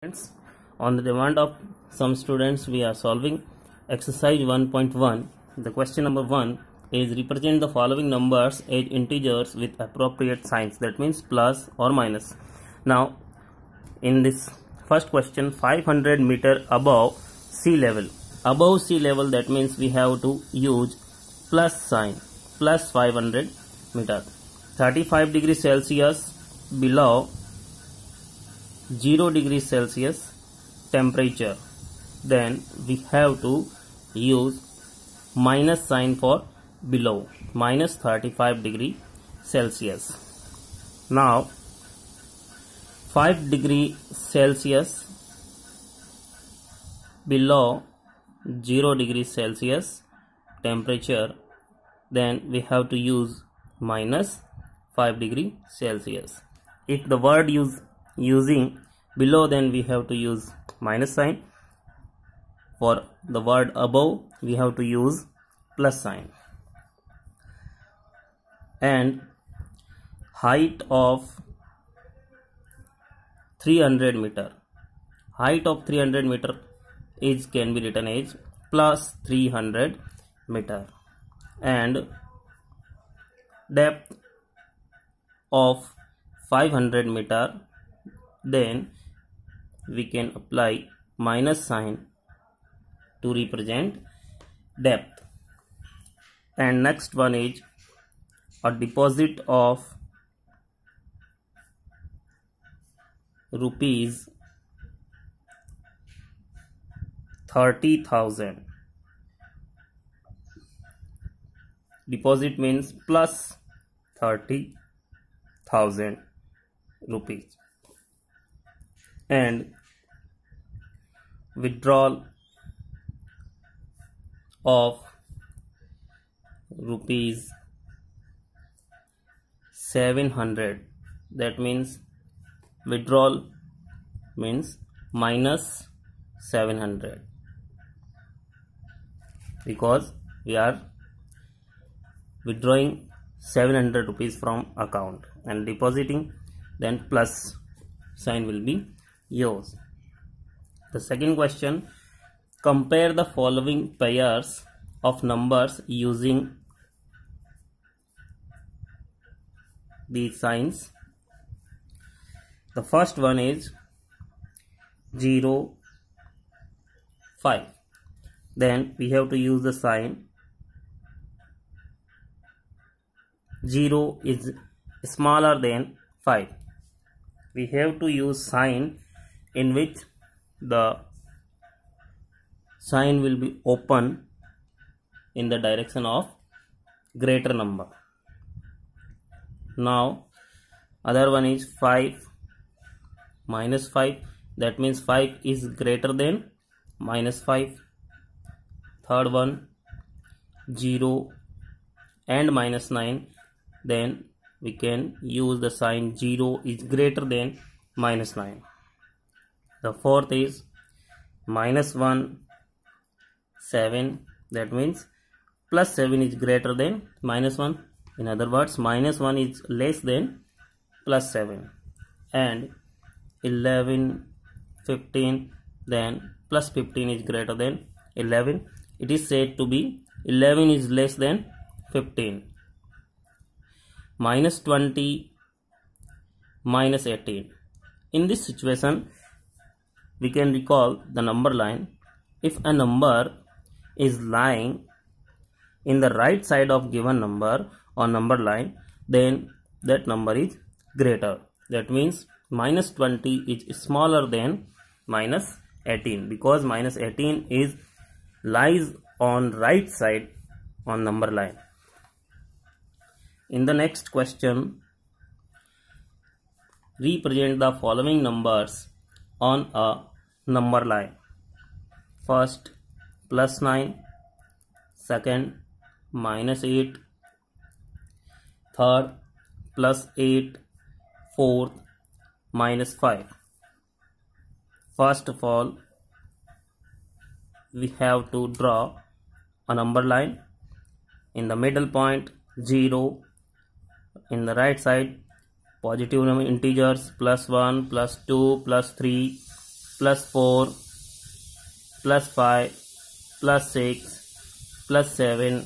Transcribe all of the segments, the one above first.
Friends, on the demand of some students, we are solving exercise 1.1. The question number 1 is represent the following numbers as integers with appropriate signs, that means plus or minus. Now, in this first question, 500 meter above sea level. Above sea level, that means we have to use plus sign, plus 500 meter. 35 degrees Celsius below 0 degrees Celsius temperature, then we have to use minus sign for below, minus 35 degree Celsius. Now 5 degree Celsius below 0 degrees Celsius temperature, then we have to use minus 5 degree Celsius. If the word using below, then we have to use minus sign. For the word above, we have to use plus sign. And height of 300 meter. Height of 300 meter can be written as plus 300 meter. And depth of 500 meter, then we can apply minus sign to represent depth. And next one is a deposit of rupees 30,000. Deposit means plus 30,000 rupees. And withdrawal of rupees 700, that means withdrawal means minus 700, because we are withdrawing 700 rupees from account and depositing, then plus sign will be used. The second question, compare the following pairs of numbers using these signs. The first one is 0, 5. Then we have to use the sign 0 is smaller than 5. We have to use sign in which the sign will be open in the direction of greater number. Now other one is 5 minus 5, that means 5 is greater than minus 5. Third one 0 and minus 9, then we can use the sign 0 is greater than minus 9. The fourth is minus 1, 7, that means plus 7 is greater than minus 1. In other words, minus 1 is less than plus 7. And 11, 15, then plus 15 is greater than 11. It is said to be 11 is less than 15. Minus 20, minus 18. In this situation, we can recall the number line. If a number is lying in the right side of given number or number line, then that number is greater. That means minus 20 is smaller than minus 18, because minus 18 is lies on right side on number line. In the next question, represent the following numbers on a number line. First, plus 9. Second, minus 8. Third, plus 8. Fourth, minus 5. First of all, we have to draw a number line. In the middle point, 0. In the right side, positive number integers, +1, +2, +3, plus 4, plus 5, plus 6, plus 7,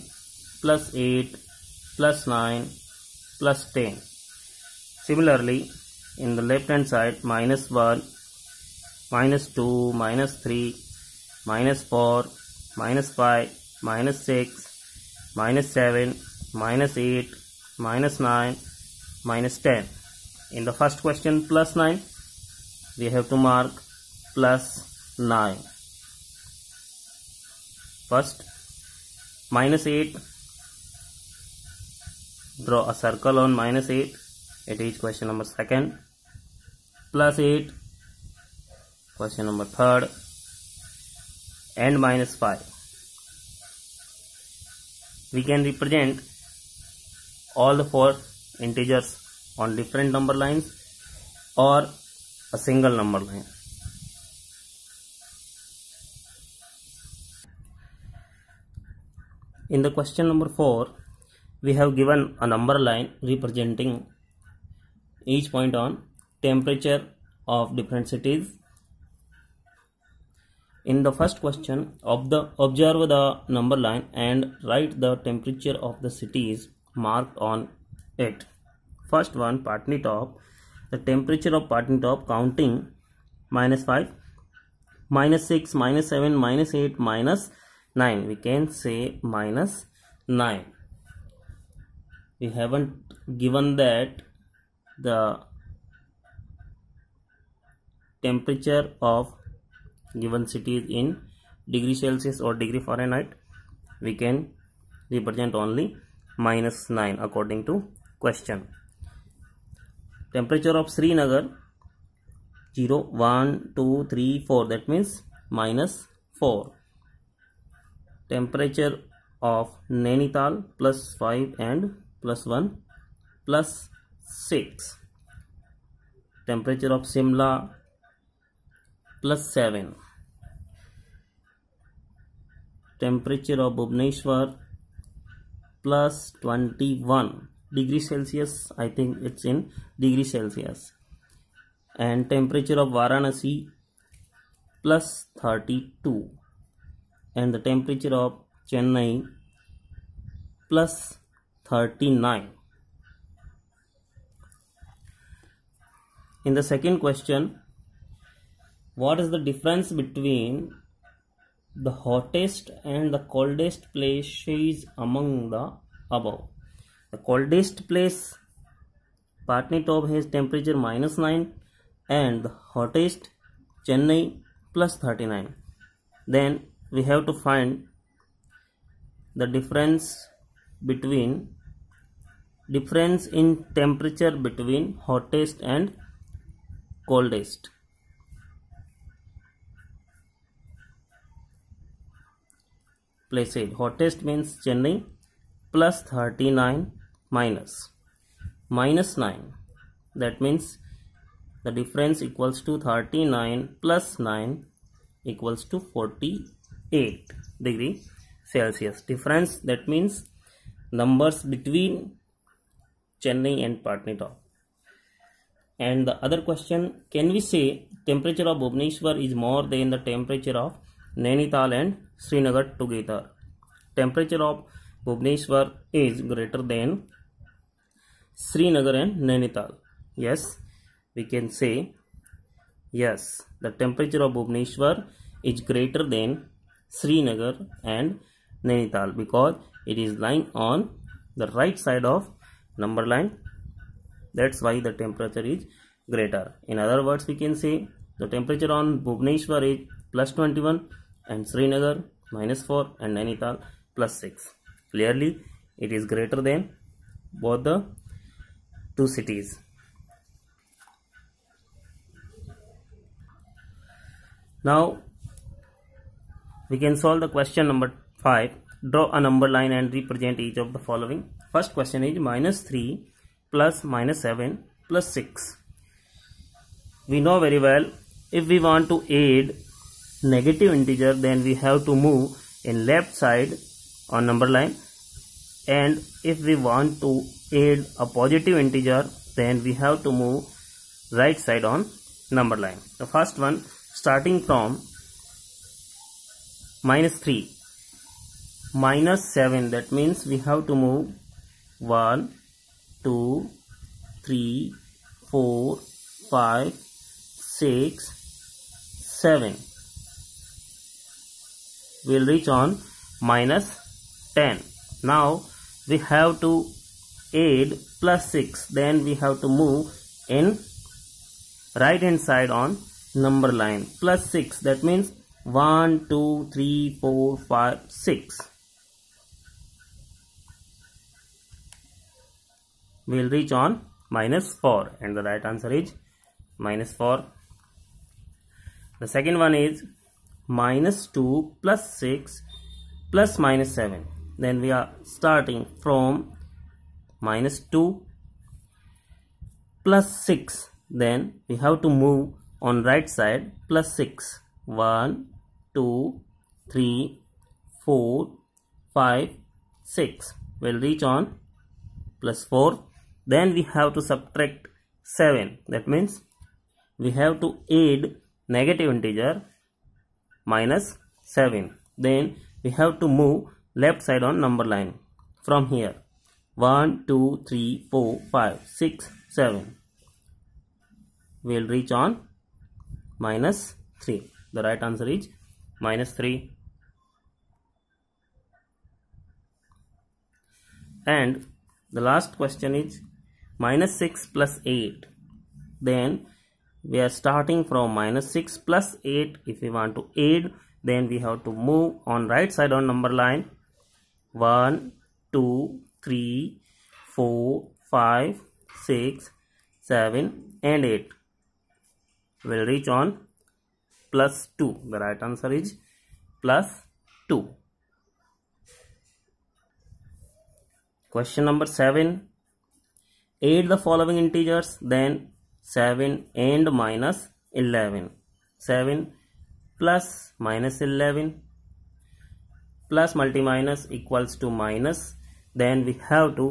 plus 8, plus 9, plus 10. Similarly, in the left hand side, minus 1, minus 2, minus 3, minus 4, minus 5, minus 6, minus 7, minus 8, minus 9, minus 10. In the first question, plus 9, we have to mark plus 9. First, minus 8, draw a circle on minus 8. It is question number second. Plus 8, question number third. And minus 5. We can represent all the four integers on different number lines or a single number line. In the question number 4, we have given a number line representing each point on temperature of different cities. In the first question, observe the number line and write the temperature of the cities marked on it. First one, Patnitop. The temperature of Patnitop counting minus 5, minus 6, minus 7, minus 8, minus 9. We can say minus 9. We haven't given that the temperature of given cities in degree Celsius or degree Fahrenheit. We can represent only minus 9 according to question. Temperature of Srinagar 0, 1, 2, 3, 4, that means minus 4. Temperature of Nainital plus 5 and plus 1 plus 6. Temperature of Shimla plus 7. Temperature of Bhubaneswar plus 21 degree Celsius. I think it's in degree Celsius. And temperature of Varanasi plus 32. And the temperature of Chennai plus 39. In the second question, what is the difference between the hottest and the coldest places among the above? The coldest place, Patnitop, has temperature minus 9 and the hottest, Chennai, plus 39. Then we have to find the difference in temperature between hottest and coldest. Places. Hottest means Chennai plus 39 minus 9. That means the difference equals to 39 plus 9 equals to 48 degree Celsius. Difference, that means numbers between Chennai and Patnitop. And the other question, can we say temperature of Bhubaneswar is more than the temperature of Nainital and Srinagar together? Temperature of Bhubaneswar is greater than Srinagar and Nainital. Yes, we can say yes, the temperature of Bhubaneswar is greater than Srinagar and Nainital because it is lying on the right side of number line. That's why the temperature is greater. In other words, we can say the temperature on Bhubaneswar is plus 21 and Srinagar minus 4 and Nainital plus 6. Clearly, it is greater than both the two cities. Now, we can solve the question number 5. Draw a number line and represent each of the following. First question is minus 3 plus minus 7 plus 6. We know very well, if we want to add negative integer, then we have to move in left side on number line, and if we want to add a positive integer, then we have to move right side on number line. The first one, starting from -3, -7, that means we have to move 1, 2, 3, 4, 5, 6, 7. We'll reach on -10. Now we have to add +6, then we have to move in right hand side on number line. +6, that means 1, 2, 3, 4, 5, 6. We'll reach on -4, and the right answer is -4. The second one is -2 + 6 + -7. Then we are starting from -2 + 6. Then we have to move on right side +6. 1, 2, 3, 4, 5, 6. We'll reach on +4. Then we have to subtract 7. That means we have to add negative integer -7. Then we have to move left side on number line from here. 1, 2, 3, 4, 5, 6, 7. We'll reach on -3. The right answer is -3. And the last question is -6 + 8. Then we are starting from -6 + 8. If we want to add, then we have to move on right side on number line. 1, 2, 3, 4, 5, 6, 7 and 8. We'll reach on +2. The right answer is +2. Question number 7. Add the following integers, then 7 and -11. 7 plus -11 plus multi-minus equals to minus. Then we have to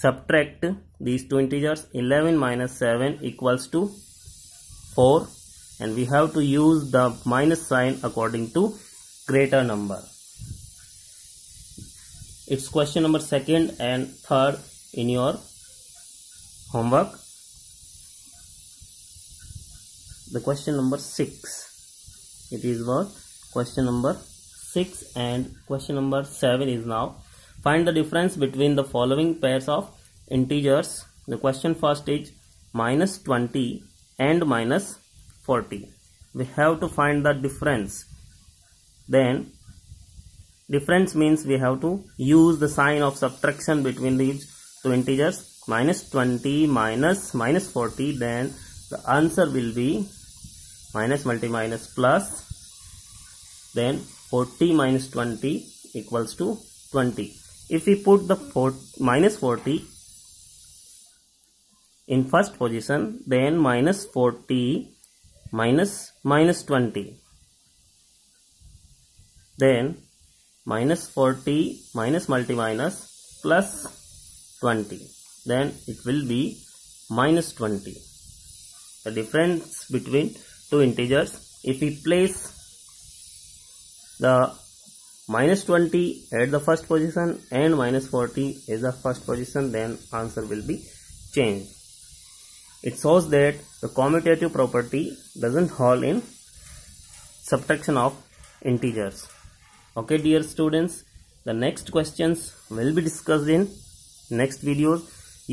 subtract these two integers. 11 minus 7 equals to 4, and we have to use the minus sign according to greater number. It's question number 2nd and 3rd in your homework. The question number 6. It is what? Question number 6, and question number 7 is now find the difference between the following pairs of integers. The question first is -20 and -40. We have to find the difference. Then difference means we have to use the sign of subtraction between these two integers. -20 minus -40, then the answer will be minus multi-minus plus, then 40 minus 20 equals to 20. If we put the -40 in first position, then -40 minus -20, then -40 minus multi-minus plus 20, then it will be -20. The difference between two integers, if we place the -20 at the first position and -40 is the first position, then answer will be changed. It shows that the commutative property doesn't hold in subtraction of integers. Okay dear students, the next questions will be discussed in next videos.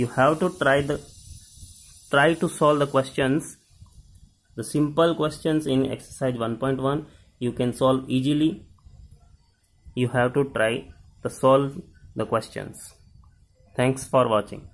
You have to try to solve the questions, the simple questions in exercise 1.1. you can solve easily. You have to try to solve the questions. Thanks for watching.